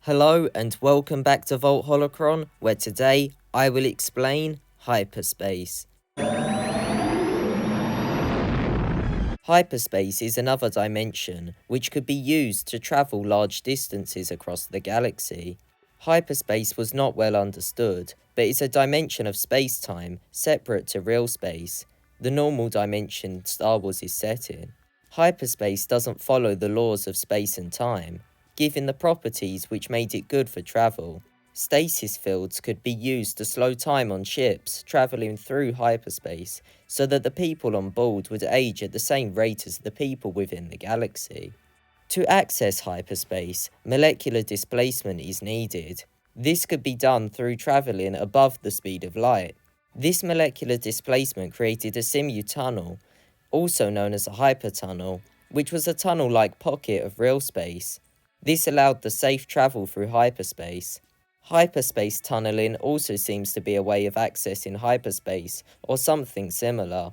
Hello and welcome back to Vault Holocron, where today I will explain hyperspace. Hyperspace is another dimension which could be used to travel large distances across the galaxy. Hyperspace was not well understood, but is a dimension of space-time separate to real space, the normal dimension Star Wars is set in. Hyperspace doesn't follow the laws of space and time, given the properties which made it good for travel. Stasis fields could be used to slow time on ships travelling through hyperspace so that the people on board would age at the same rate as the people within the galaxy. To access hyperspace, molecular displacement is needed. This could be done through travelling above the speed of light. This molecular displacement created a Simu-tunnel, also known as a hypertunnel, which was a tunnel-like pocket of real space. This allowed the safe travel through hyperspace. Hyperspace tunneling also seems to be a way of accessing hyperspace, or something similar.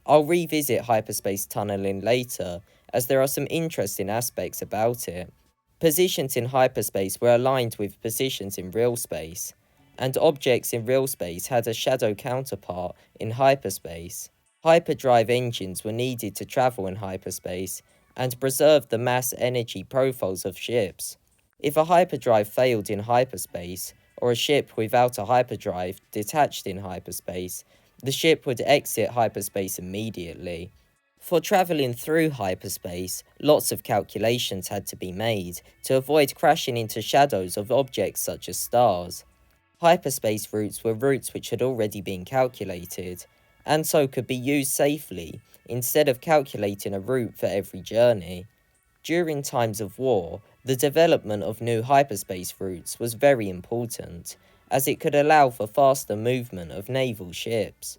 I'll revisit hyperspace tunneling later, as there are some interesting aspects about it. Positions in hyperspace were aligned with positions in real space, and objects in real space had a shadow counterpart in hyperspace. Hyperdrive engines were needed to travel in hyperspace, and preserve the mass-energy profiles of ships. If a hyperdrive failed in hyperspace, or a ship without a hyperdrive detached in hyperspace, the ship would exit hyperspace immediately. For travelling through hyperspace, lots of calculations had to be made to avoid crashing into shadows of objects such as stars. Hyperspace routes were routes which had already been calculated, and so could be used safely, instead of calculating a route for every journey. During times of war, the development of new hyperspace routes was very important, as it could allow for faster movement of naval ships.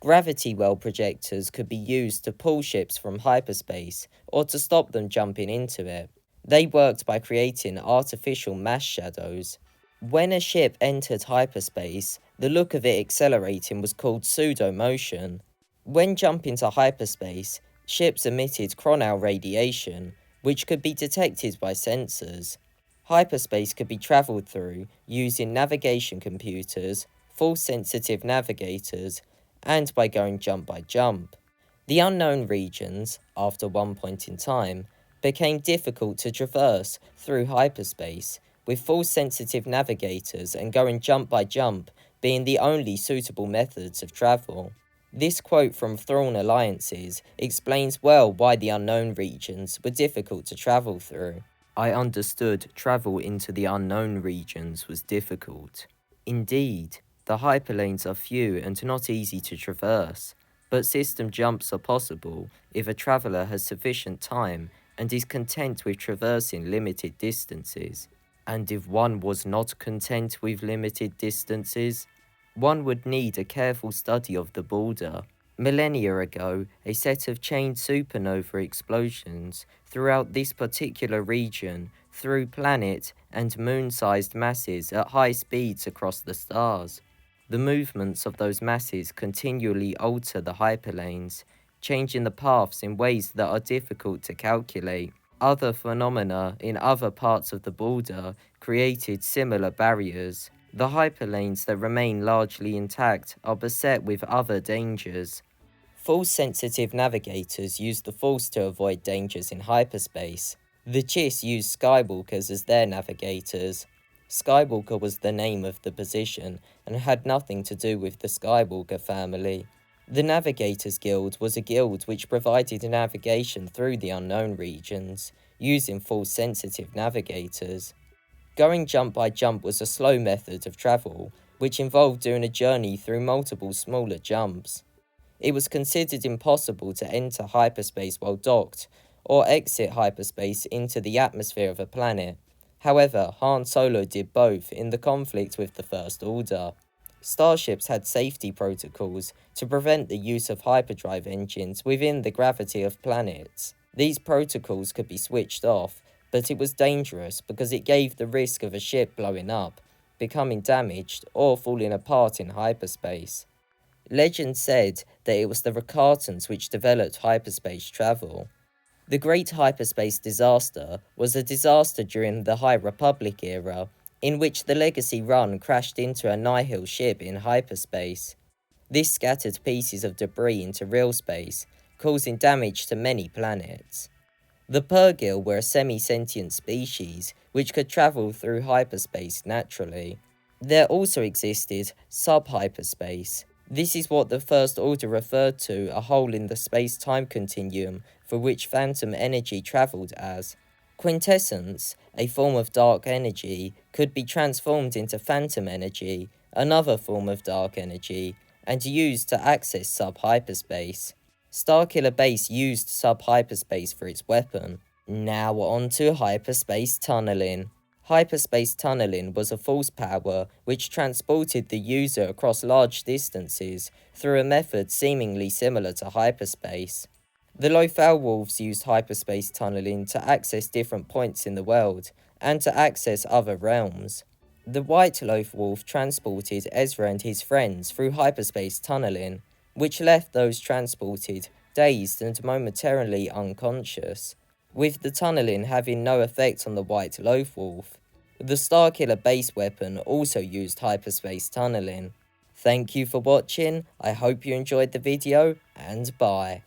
Gravity well projectors could be used to pull ships from hyperspace, or to stop them jumping into it. They worked by creating artificial mass shadows. When a ship entered hyperspace, the look of it accelerating was called pseudo-motion. When jumping to hyperspace, ships emitted chronal radiation, which could be detected by sensors. Hyperspace could be travelled through using navigation computers, force-sensitive navigators, and by going jump by jump. The unknown regions, after one point in time, became difficult to traverse through hyperspace, with force-sensitive navigators and going jump by jump being the only suitable methods of travel. This quote from Thrawn Alliances explains well why the unknown regions were difficult to travel through. I understood travel into the unknown regions was difficult. Indeed, the hyperlanes are few and not easy to traverse, but system jumps are possible if a traveller has sufficient time and is content with traversing limited distances. And if one was not content with limited distances, one would need a careful study of the border. Millennia ago, a set of chain supernova explosions throughout this particular region threw planet and moon-sized masses at high speeds across the stars. The movements of those masses continually alter the hyperlanes, changing the paths in ways that are difficult to calculate. Other phenomena in other parts of the border created similar barriers. The hyperlanes that remain largely intact are beset with other dangers. Force-sensitive navigators use the Force to avoid dangers in hyperspace. The Chiss used Skywalkers as their navigators. Skywalker was the name of the position and had nothing to do with the Skywalker family. The Navigators Guild was a guild which provided navigation through the unknown regions, using force-sensitive navigators. Going jump by jump was a slow method of travel, which involved doing a journey through multiple smaller jumps. It was considered impossible to enter hyperspace while docked, or exit hyperspace into the atmosphere of a planet. However, Han Solo did both in the conflict with the First Order. Starships had safety protocols to prevent the use of hyperdrive engines within the gravity of planets. These protocols could be switched off, but it was dangerous because it gave the risk of a ship blowing up, becoming damaged, or falling apart in hyperspace. Legend said that it was the Rakatans which developed hyperspace travel. The Great Hyperspace Disaster was a disaster during the High Republic era, in which the Legacy run crashed into a nihil ship in hyperspace. This scattered pieces of debris into real space, causing damage to many planets. The Purgil were a semi-sentient species which could travel through hyperspace naturally. There also existed sub-hyperspace. This is what the First Order referred to a hole in the space-time continuum for which phantom energy travelled as. Quintessence, a form of dark energy, could be transformed into phantom energy, another form of dark energy, and used to access sub-hyperspace. Starkiller Base used sub-hyperspace for its weapon. Now on to hyperspace tunneling. Hyperspace tunneling was a force power which transported the user across large distances through a method seemingly similar to hyperspace. The Loth-wolves used hyperspace tunneling to access different points in the world, and to access other realms. The White Loth-wolf transported Ezra and his friends through hyperspace tunneling, which left those transported dazed and momentarily unconscious, with the tunneling having no effect on the White Loth-wolf. The Starkiller base weapon also used hyperspace tunneling. Thank you for watching, I hope you enjoyed the video, and bye.